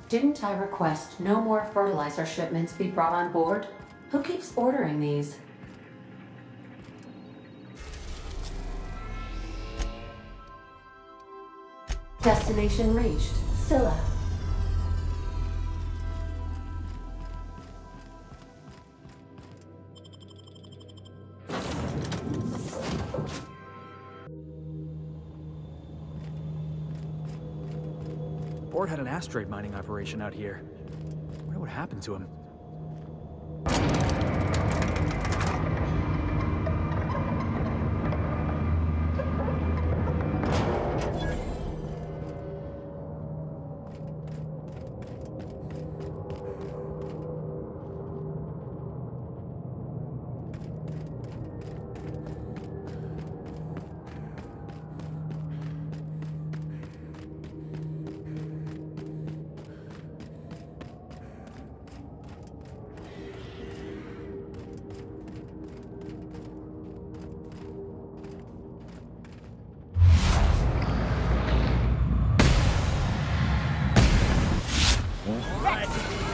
Didn't I request no more fertilizer shipments be brought on board? Who keeps ordering these? Destination reached. Scylla. Ford had an asteroid mining operation out here. I wonder what happened to him.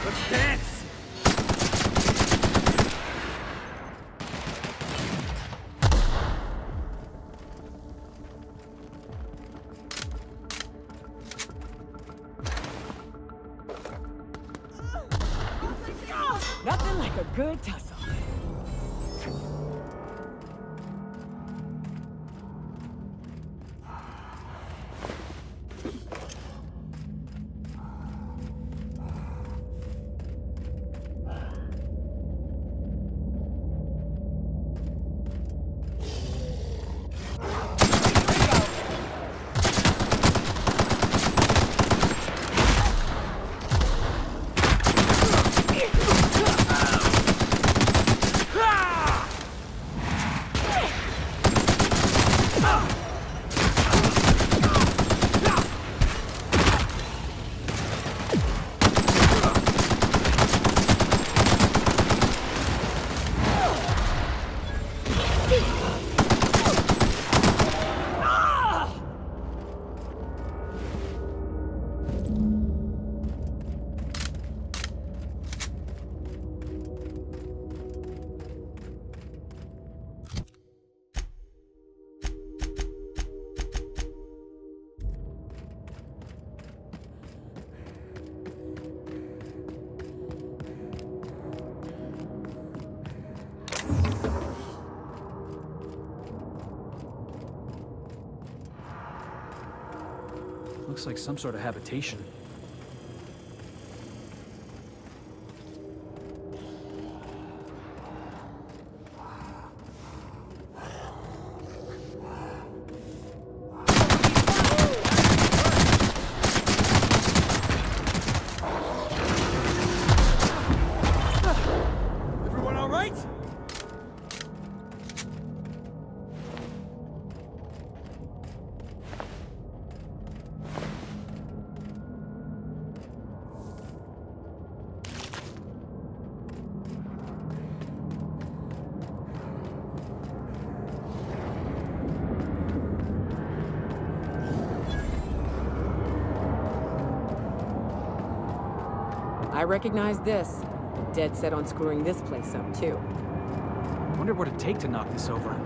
Let's dance! Nothing like a good tussle. Looks like some sort of habitation. Everyone all right? I recognize this. Dead set on screwing this place up, too. Wonder what it'd take to knock this over.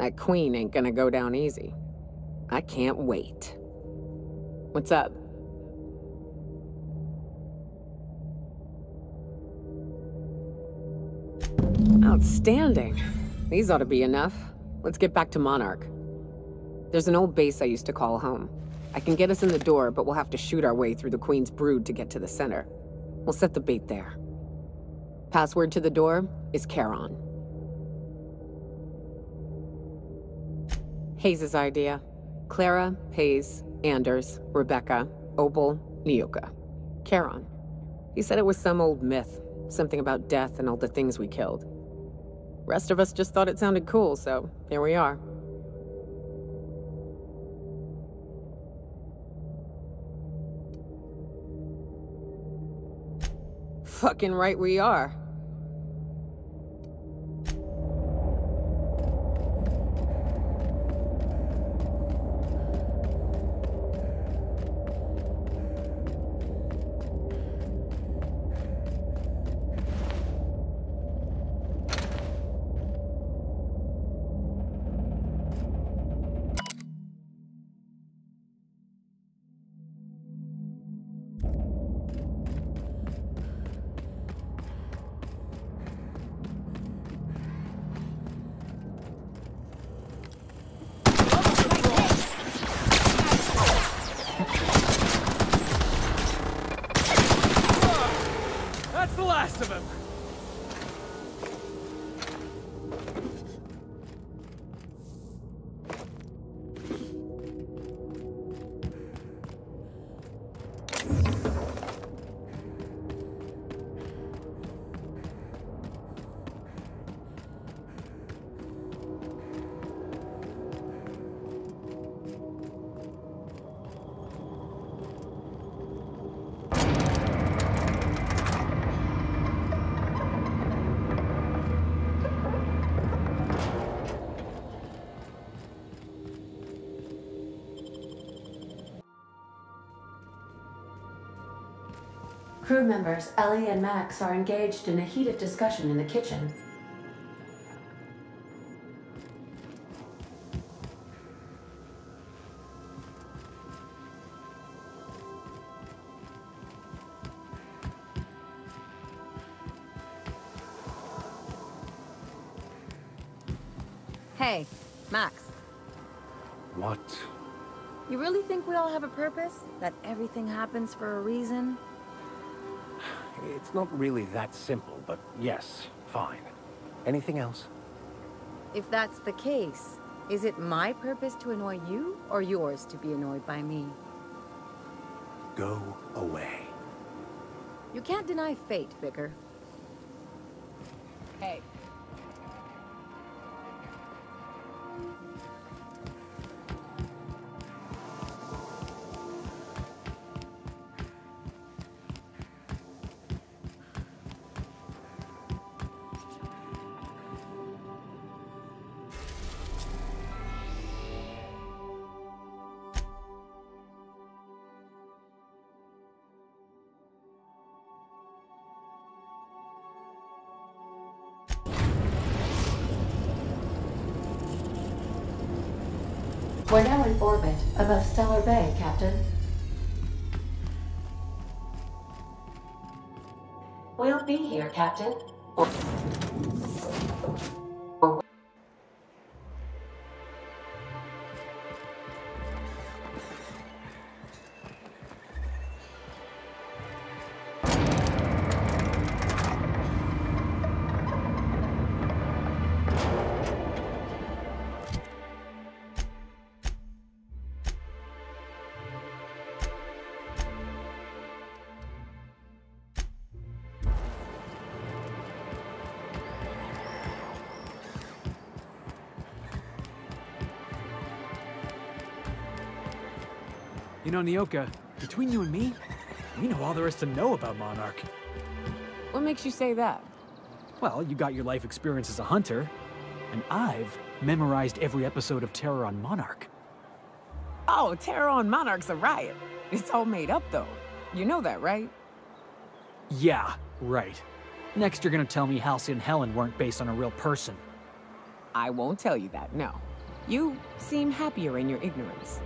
That queen ain't gonna go down easy. I can't wait. What's up? Outstanding. These ought to be enough. Let's get back to Monarch. There's an old base I used to call home. I can get us in the door, but we'll have to shoot our way through the Queen's brood to get to the center. We'll set the bait there. Password to the door is Charon. Hayes' idea. Clara, Hayes, Anders, Rebecca, Opal, Nyoka. Charon. He said it was some old myth. Something about death and all the things we killed. Rest of us just thought it sounded cool, so here we are. Fucking right we are. That's the last of him! Crew members Ellie and Max are engaged in a heated discussion in the kitchen. Hey, Max. What? You really think we all have a purpose? That everything happens for a reason? It's not really that simple, but yes, fine. Anything else? If that's the case, is it my purpose to annoy you, or yours to be annoyed by me? Go away. You can't deny fate, Vicar. Hey. We're now in orbit above Stellar Bay, Captain. We'll be here, Captain. You know, Nyoka, between you and me, we know all there is to know about Monarch. What makes you say that? Well, you got your life experience as a hunter, and I've memorized every episode of Terror on Monarch. Oh, Terror on Monarch's a riot. It's all made up, though. You know that, right? Yeah, right. Next you're gonna tell me Halsey and Helen weren't based on a real person. I won't tell you that, no. You seem happier in your ignorance.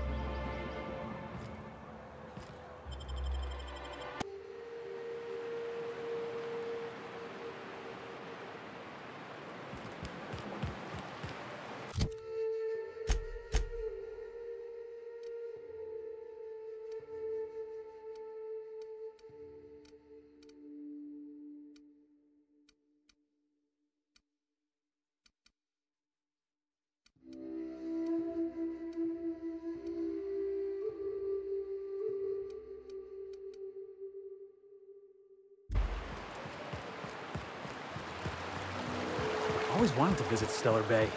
I always wanted to visit Stellar Bay.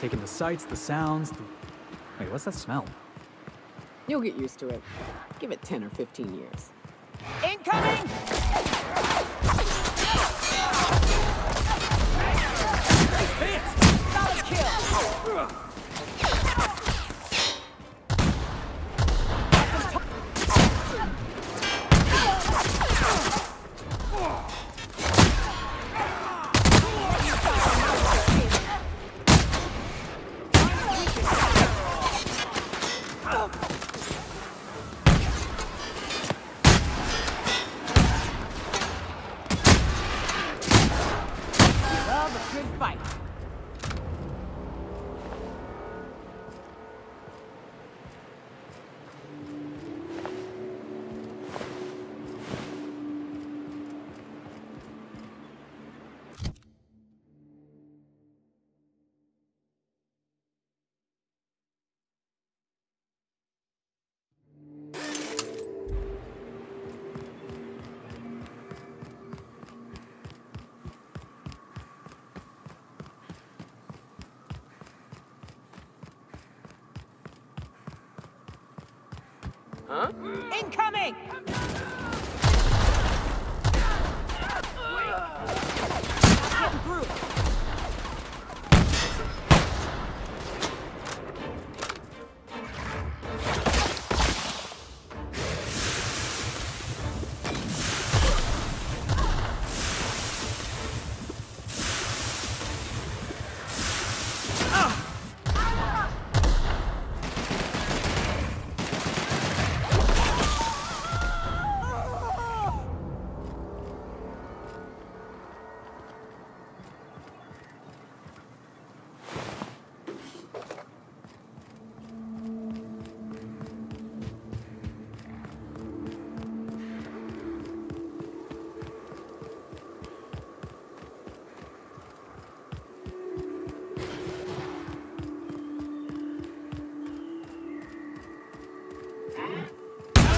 Taking the sights, the sounds, Wait, what's that smell? You'll get used to it. Give it 10 or 15 years. Incoming! Solid kill! Love a good fight. Incoming! Getting through.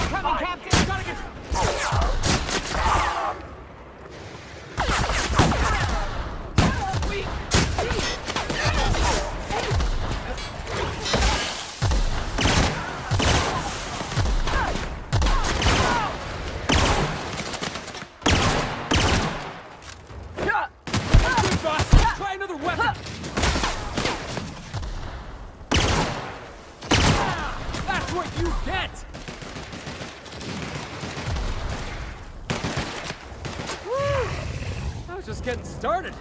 Coming, Captain! Gotta get... Good, boss! Try another weapon! That's what you get! Woo! I was just getting started.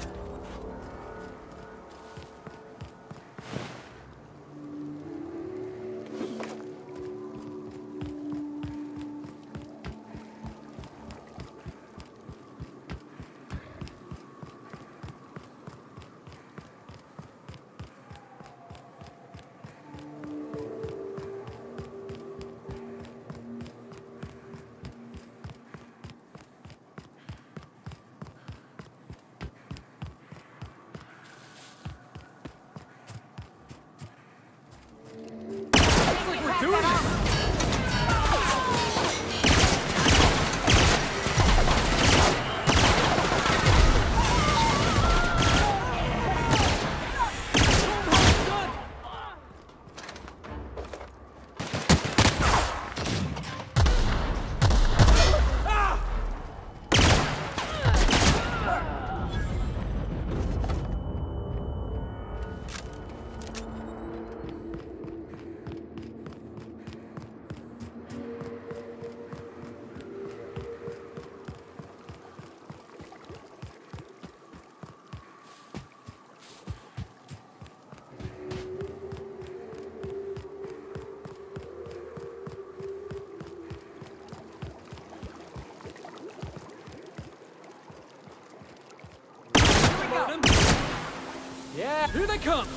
Yeah, here they come!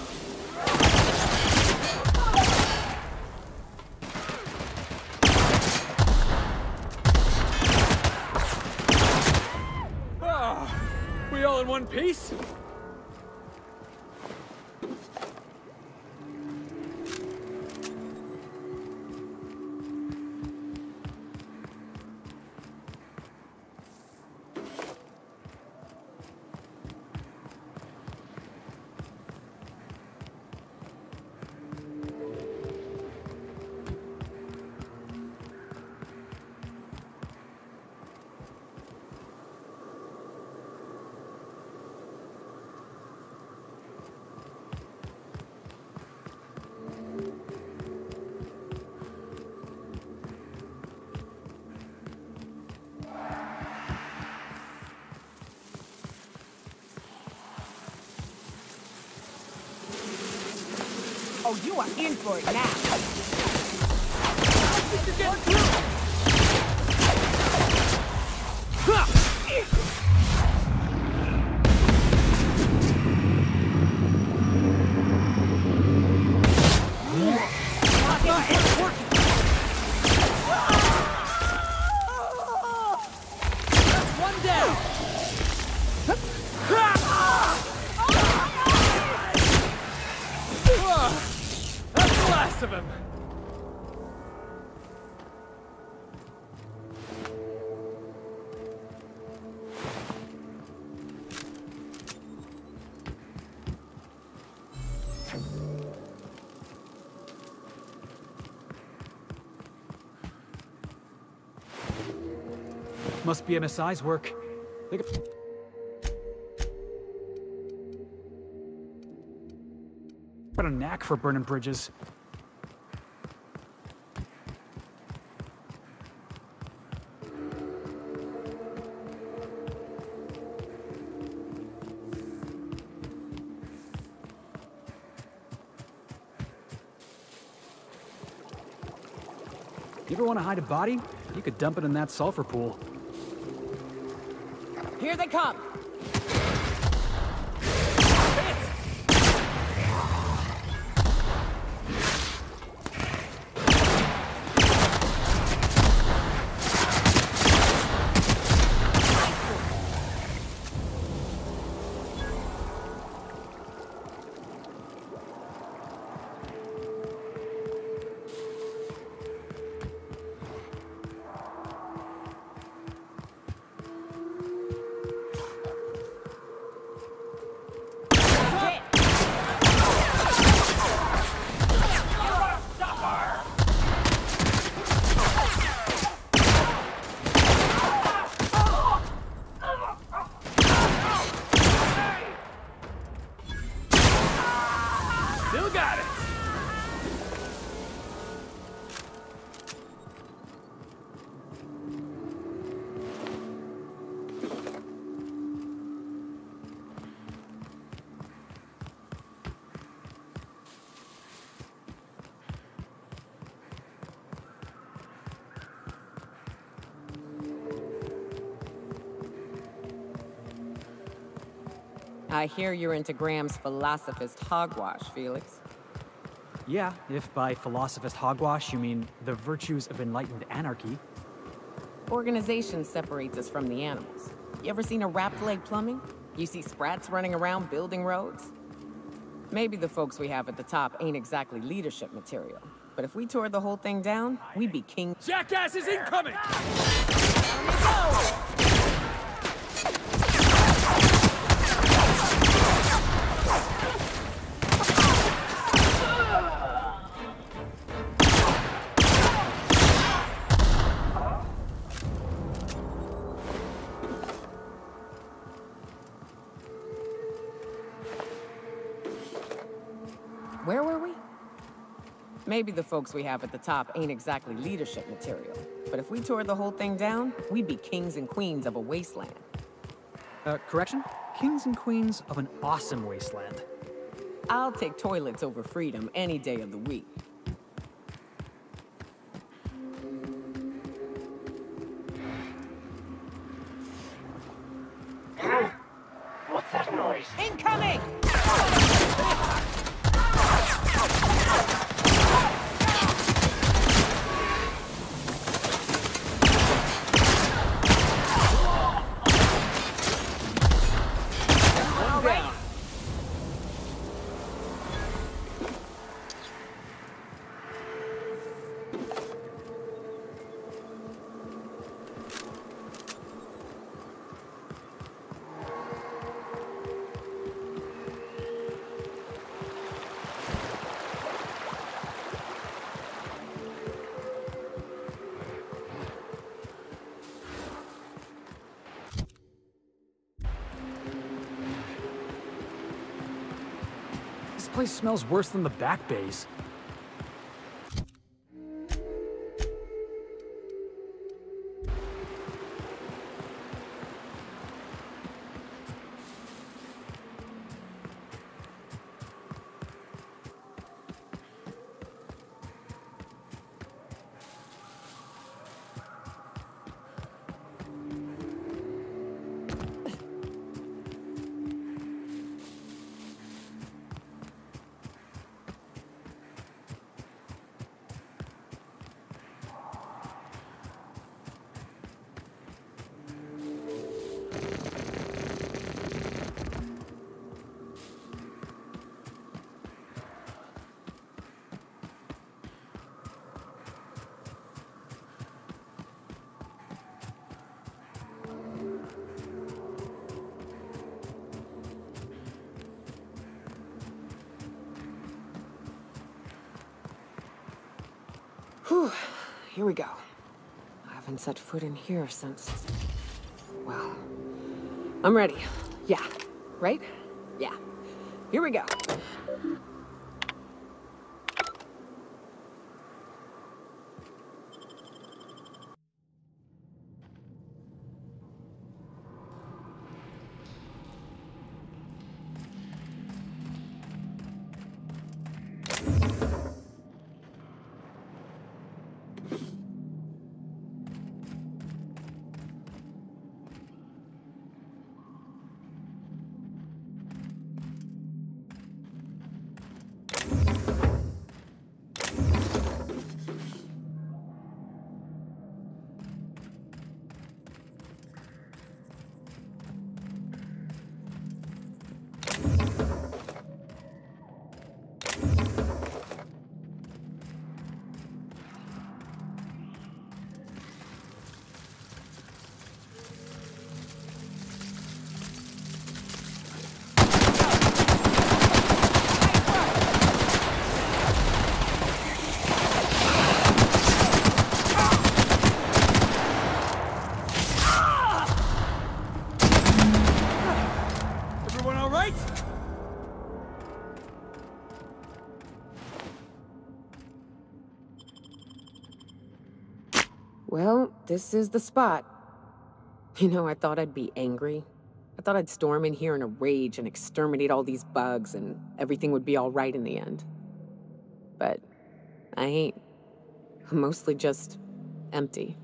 Oh, we all in one piece? Oh, you are in for it now. You're getting through! It's working! That's one down! That's the last of him! Must be MSI's work. They got a knack for burning bridges. You ever want to hide a body? You could dump it in that sulfur pool. Here they come. Still got it! I hear you're into Graham's philosophist hogwash, Felix. Yeah, if by philosophist hogwash you mean the virtues of enlightened anarchy. Organization separates us from the animals. You ever seen a rat play plumbing? You see sprats running around building roads? Maybe the folks we have at the top ain't exactly leadership material. But if we tore the whole thing down, we'd be king. Jackasses incoming! Where were we? Maybe the folks we have at the top ain't exactly leadership material. But if we tore the whole thing down, we'd be kings and queens of a wasteland. Correction? Kings and queens of an awesome wasteland. I'll take toilets over freedom any day of the week. What's that noise? Incoming! place smells worse than the back base. Whew, here we go. I haven't set foot in here since... Well, I'm ready. Yeah, right? Yeah. Here we go. Well, this is the spot. You know, I thought I'd be angry. I thought I'd storm in here in a rage and exterminate all these bugs and everything would be all right in the end. But I ain't. I'm mostly just empty.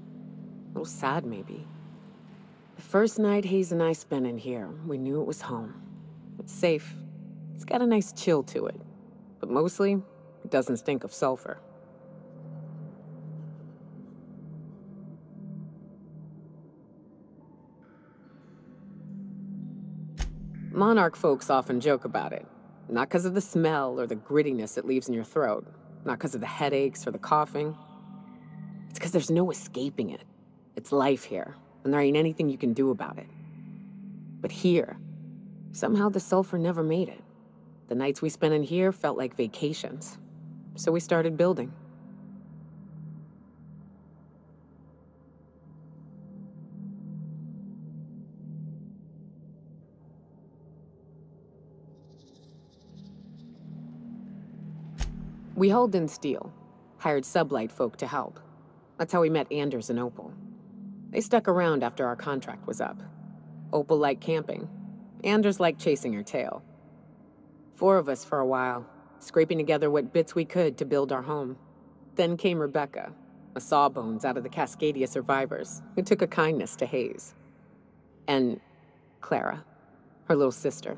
A little sad, maybe. The first night Hayes and I spent in here, we knew it was home. It's safe. It's got a nice chill to it. But mostly, it doesn't stink of sulfur. Monarch folks often joke about it. Not because of the smell or the grittiness it leaves in your throat. Not because of the headaches or the coughing. It's because there's no escaping it. It's life here, and there ain't anything you can do about it. But here, somehow the sulfur never made it. The nights we spent in here felt like vacations. So we started building. We hauled in steel, hired sublight folk to help. That's how we met Anders and Opal. They stuck around after our contract was up. Opal liked camping. Anders liked chasing her tail. 4 of us for a while, scraping together what bits we could to build our home. Then came Rebecca, a sawbones out of the Cascadia survivors, who took a kindness to Hayes. And Clara, her little sister.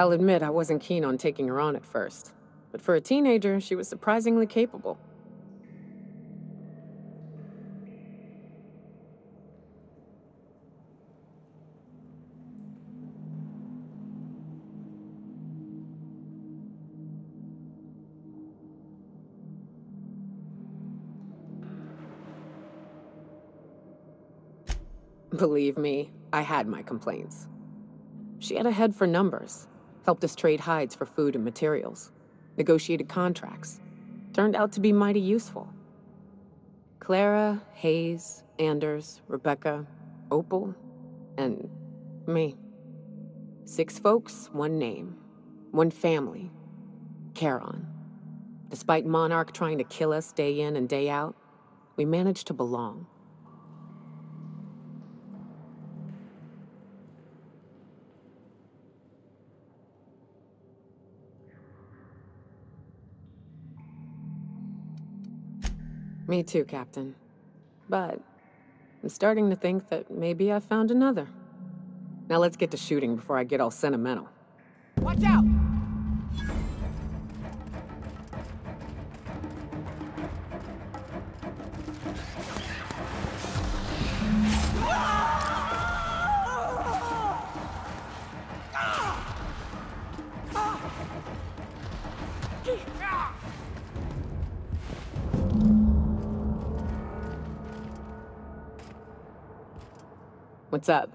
I'll admit I wasn't keen on taking her on at first. But for a teenager, she was surprisingly capable. Believe me, I had my complaints. She had a head for numbers, helped us trade hides for food and materials. Negotiated contracts. Turned out to be mighty useful. Clara, Hayes, Anders, Rebecca, Opal, and me. 6 folks, 1 name. 1 family. Charon. Despite Monarch trying to kill us day in and day out, we managed to belong. Me too, Captain. But I'm starting to think that maybe I found another. Now let's get to shooting before I get all sentimental. Watch out! What's up?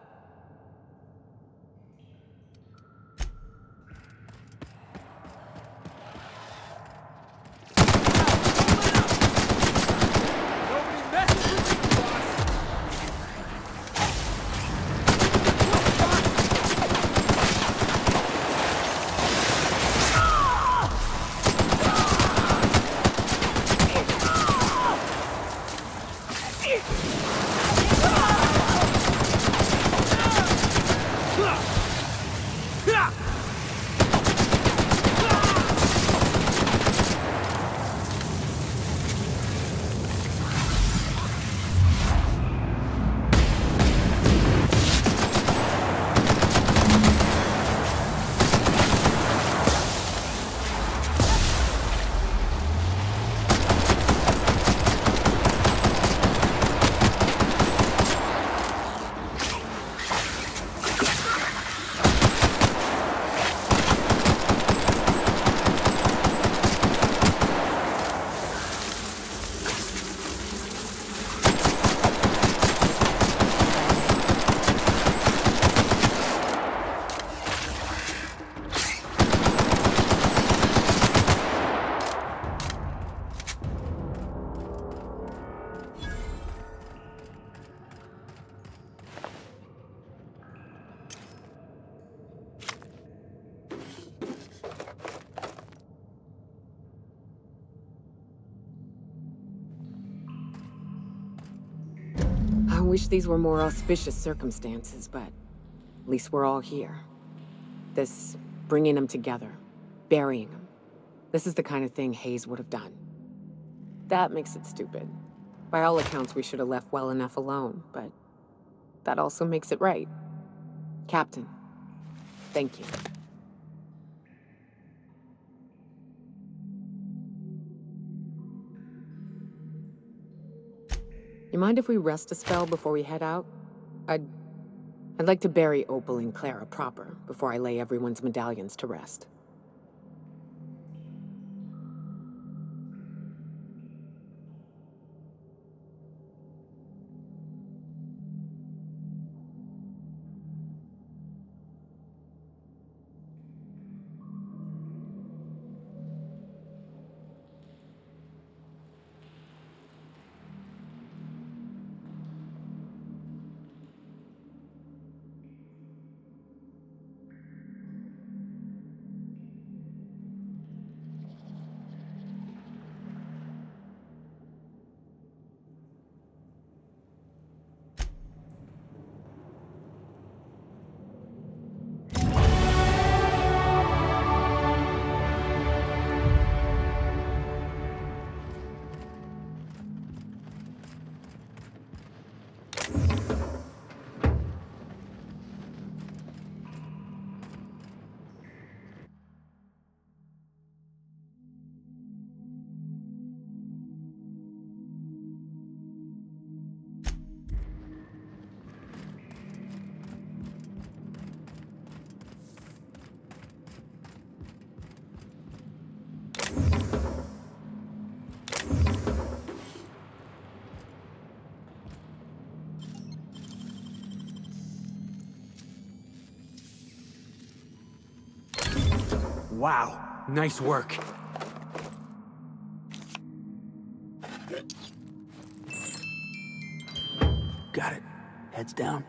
I wish these were more auspicious circumstances, but at least we're all here. This bringing them together, burying them. This is the kind of thing Hayes would have done. That makes it stupid. By all accounts, we should have left well enough alone, but that also makes it right. Captain, thank you. You mind if we rest a spell before we head out? I'd like to bury Opal and Clara proper before I lay everyone's medallions to rest. Wow, nice work. Got it. Heads down.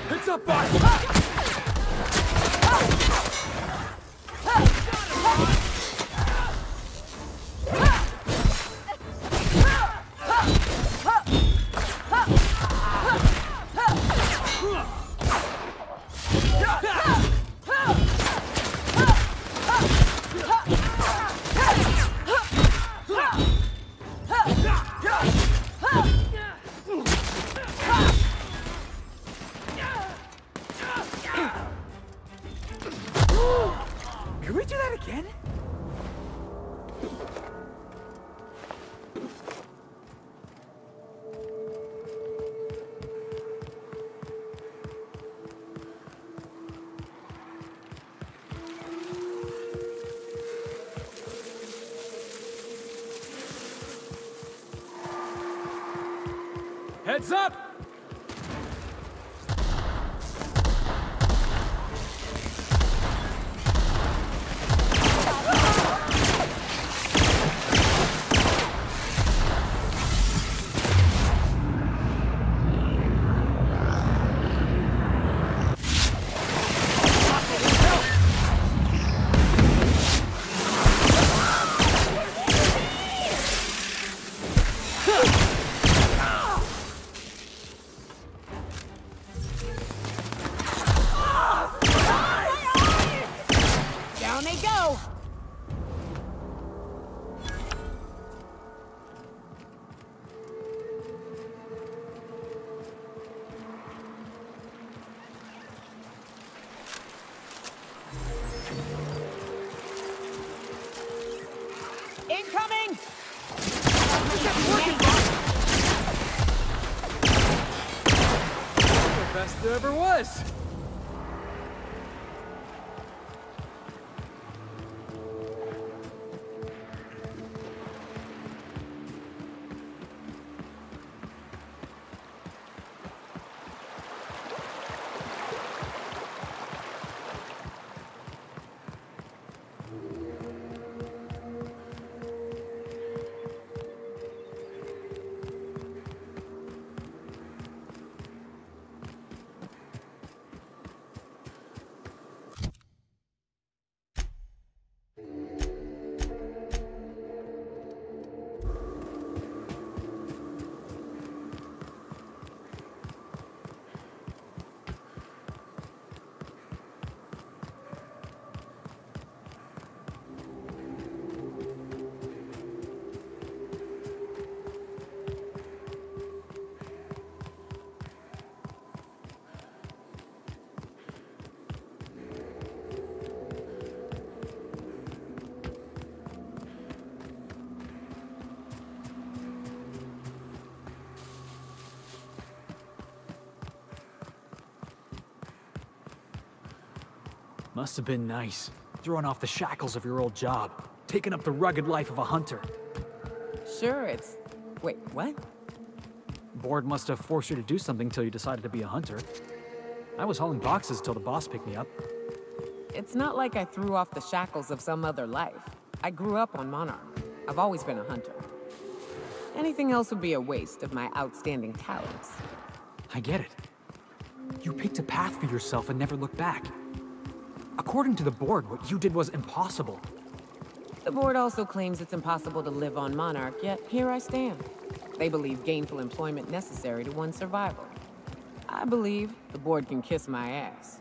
Heads up, boss! Can we do that again? Heads up! Incoming! The best there ever was! Must have been nice, throwing off the shackles of your old job, taking up the rugged life of a hunter. Sure, it's... Wait, what? Board must have forced you to do something till you decided to be a hunter. I was hauling boxes till the boss picked me up. It's not like I threw off the shackles of some other life. I grew up on Monarch. I've always been a hunter. Anything else would be a waste of my outstanding talents. I get it. You picked a path for yourself and never looked back. According to the board, what you did was impossible. The board also claims it's impossible to live on Monarch, yet here I stand. They believe gainful employment necessary to one's survival. I believe the board can kiss my ass.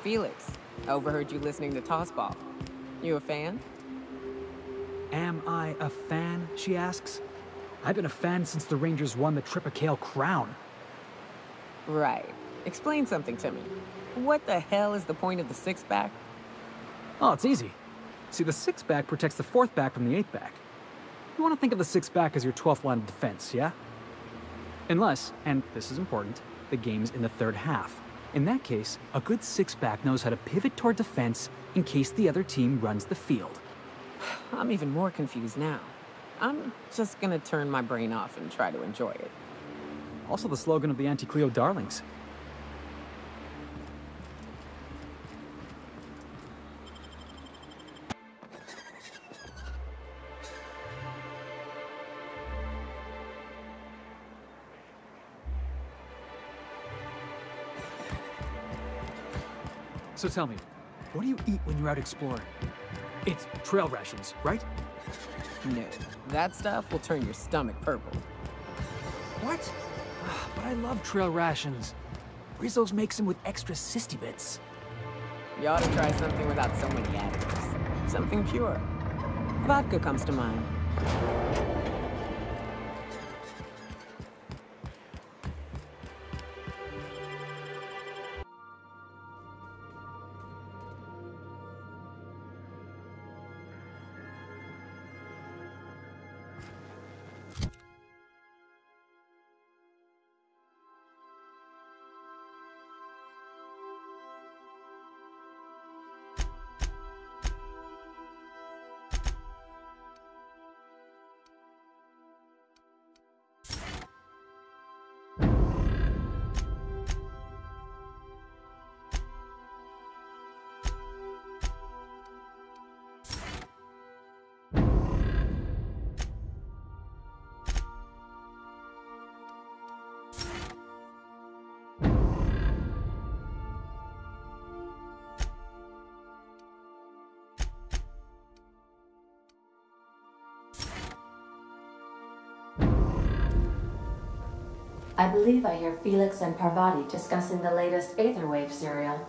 Felix, I overheard you listening to Tossball. You a fan? Am I a fan, she asks. I've been a fan since the Rangers won the Tripicale Crown. Right. Explain something to me. What the hell is the point of the six-back? Oh, it's easy. See, the six-back protects the fourth back from the eighth back. You want to think of the six-back as your 12th line of defense, yeah? Unless, and this is important, the game's in the third half. In that case, a good six-back knows how to pivot toward defense in case the other team runs the field. I'm even more confused now. I'm just gonna turn my brain off and try to enjoy it. Also the slogan of the Anti-Cleo Darlings. So tell me, what do you eat when you're out exploring? It's trail rations, right? No, that stuff will turn your stomach purple. What? But I love trail rations. Rizzo's makes them with extra cysty bits. You ought to try something without so many additives. Something pure. Vodka comes to mind. I believe I hear Felix and Parvati discussing the latest Aetherwave serial.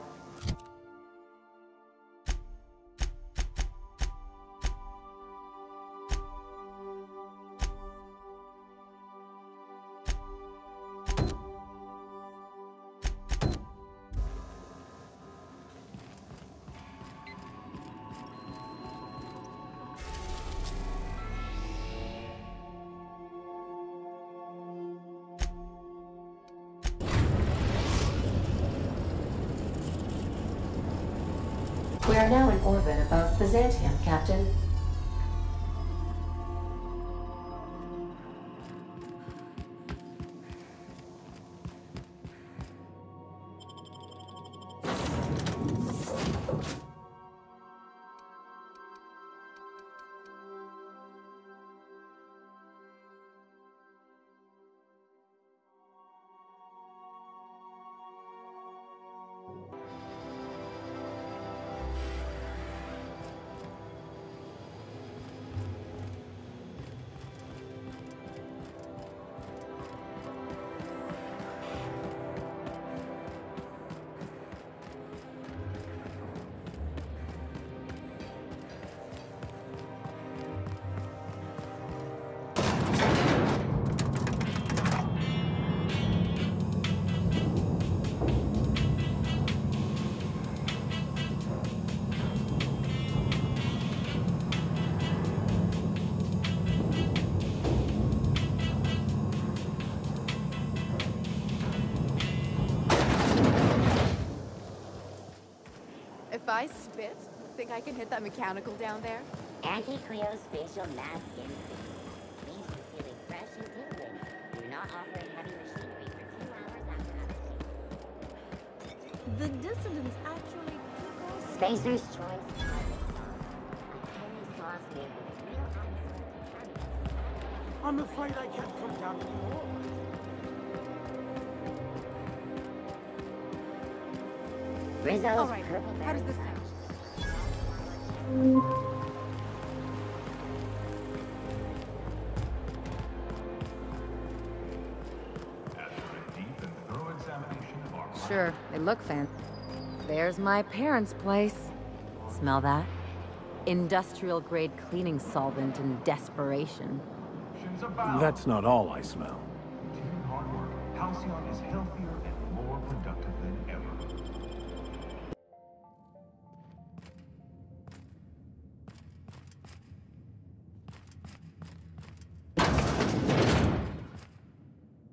We are now in orbit above Byzantium, Captain. If I spit, think I can hit that mechanical down there? Anti-Cleo's facial mask increase leaves you feeling fresh and tingling. Do not operate heavy machinery for 2 hours after application. The dissonance actually tickles. Spacer's Choice Target Sauce. A tangy sauce made with real atmospheric targets. I'm afraid I can't come down anymore. Rizzo's All right, purple how does this berry sound? Sure, they look fancy. There's my parents' place. Smell that? Industrial grade cleaning solvent in desperation. That's not all I smell. Continuing hard work, Halcyon is healthier and more productive than ever.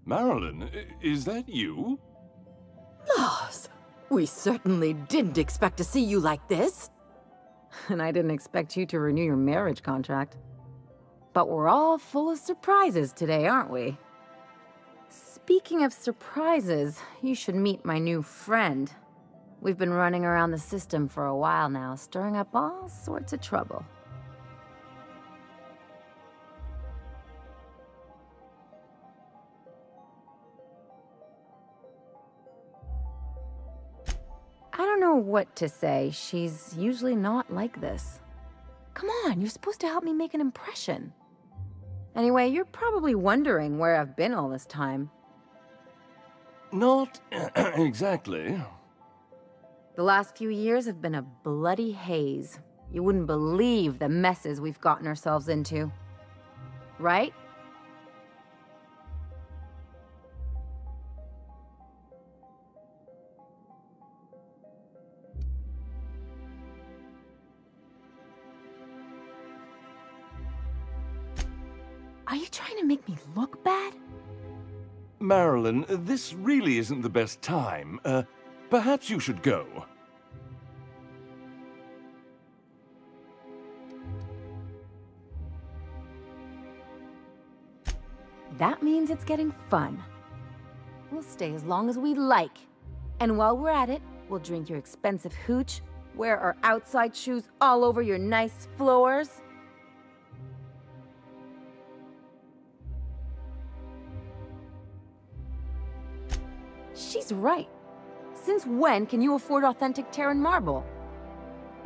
Marilyn, is that you? Lars, we certainly didn't expect to see you like this. And I didn't expect you to renew your marriage contract. But we're all full of surprises today, aren't we? Speaking of surprises, you should meet my new friend. We've been running around the system for a while now, stirring up all sorts of trouble. I don't know what to say. She's usually not like this. Come on, you're supposed to help me make an impression. Anyway, you're probably wondering where I've been all this time. Not exactly. The last few years have been a bloody haze. You wouldn't believe the messes we've gotten ourselves into. Right? Are you trying to make me look bad? Marilyn, this really isn't the best time. Perhaps you should go. That means it's getting fun. We'll stay as long as we like. And while we're at it, we'll drink your expensive hooch, wear our outside shoes all over your nice floors. She's right. Since when can you afford authentic Terran marble?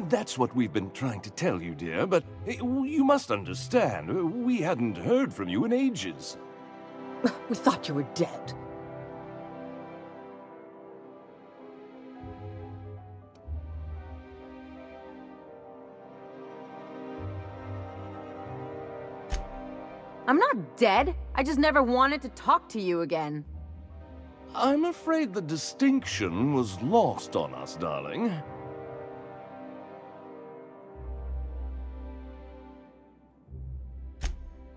That's what we've been trying to tell you, dear, but you must understand, we hadn't heard from you in ages. We thought you were dead. I'm not dead. I just never wanted to talk to you again. I'm afraid the distinction was lost on us, darling.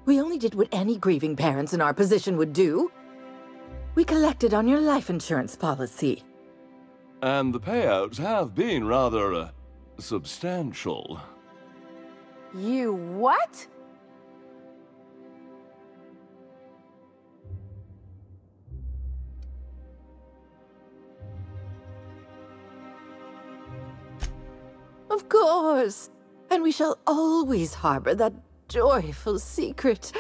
We only did what any grieving parents in our position would do. We collected on your life insurance policy. And the payouts have been rather, substantial. You what? Of course. And we shall always harbor that joyful secret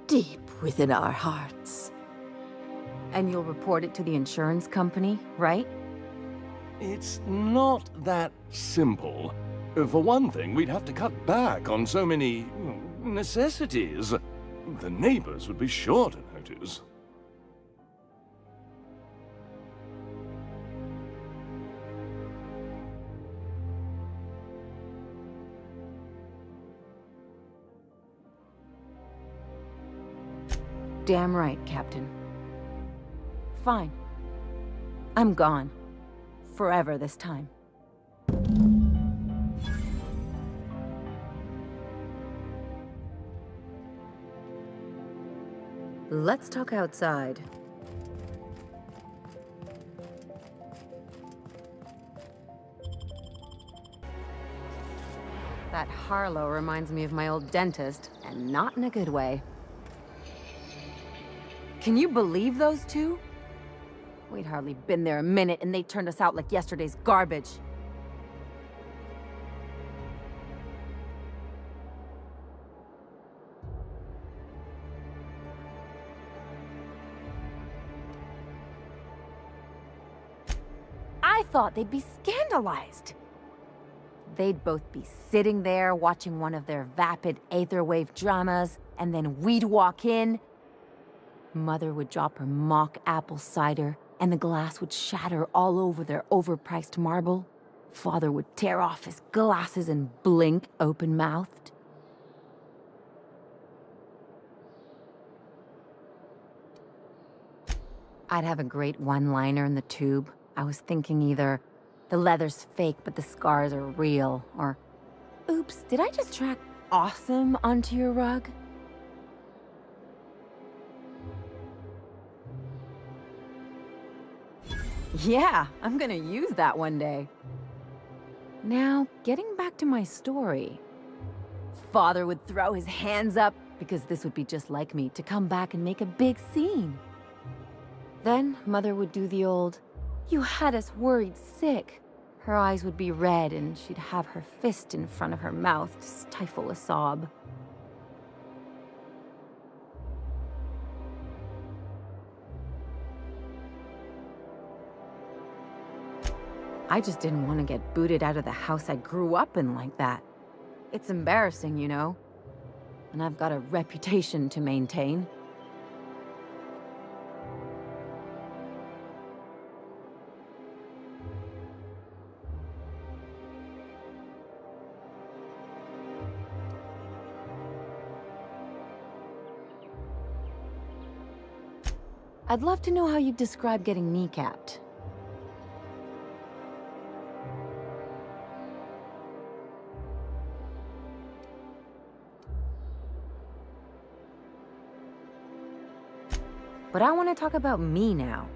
deep within our hearts. And you'll report it to the insurance company, right? It's not that simple. For one thing, we'd have to cut back on so many necessities. The neighbors would be sure to notice. Damn right, Captain. Fine. I'm gone. Forever this time. Let's talk outside. That Harlow reminds me of my old dentist, and not in a good way. Can you believe those two? We'd hardly been there a minute and they turned us out like yesterday's garbage. I thought they'd be scandalized. They'd both be sitting there watching one of their vapid aetherwave dramas, and then we'd walk in. Mother would drop her mock apple cider, and the glass would shatter all over their overpriced marble. Father would tear off his glasses and blink open-mouthed. I'd have a great one-liner in the tube. I was thinking either, the leather's fake but the scars are real, or, oops, did I just track awesome onto your rug? Yeah, I'm gonna use that one day. Now, getting back to my story. Father would throw his hands up, because this would be just like me, to come back and make a big scene. Then, Mother would do the old, "You had us worried sick." Her eyes would be red, and she'd have her fist in front of her mouth to stifle a sob. I just didn't want to get booted out of the house I grew up in like that. It's embarrassing, you know? And I've got a reputation to maintain. I'd love to know how you'd describe getting kneecapped. But I want to talk about me now.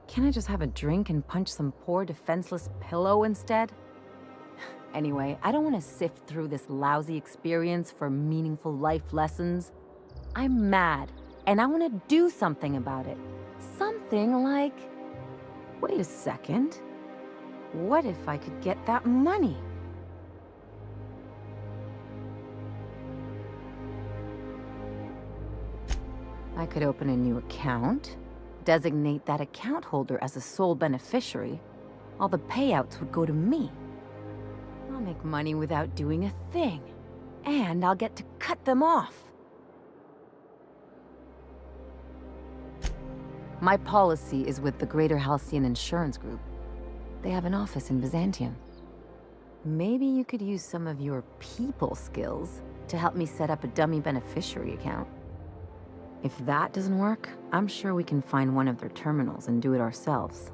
Can't I just have a drink and punch some poor defenseless pillow instead? Anyway, I don't want to sift through this lousy experience for meaningful life lessons. I'm mad, and I want to do something about it. Something like... Wait a second. What if I could get that money? I could open a new account, designate that account holder as a sole beneficiary. All the payouts would go to me. I'll make money without doing a thing. And I'll get to cut them off. My policy is with the Greater Halcyon Insurance Group. They have an office in Byzantium. Maybe you could use some of your people skills to help me set up a dummy beneficiary account. If that doesn't work, I'm sure we can find one of their terminals and do it ourselves.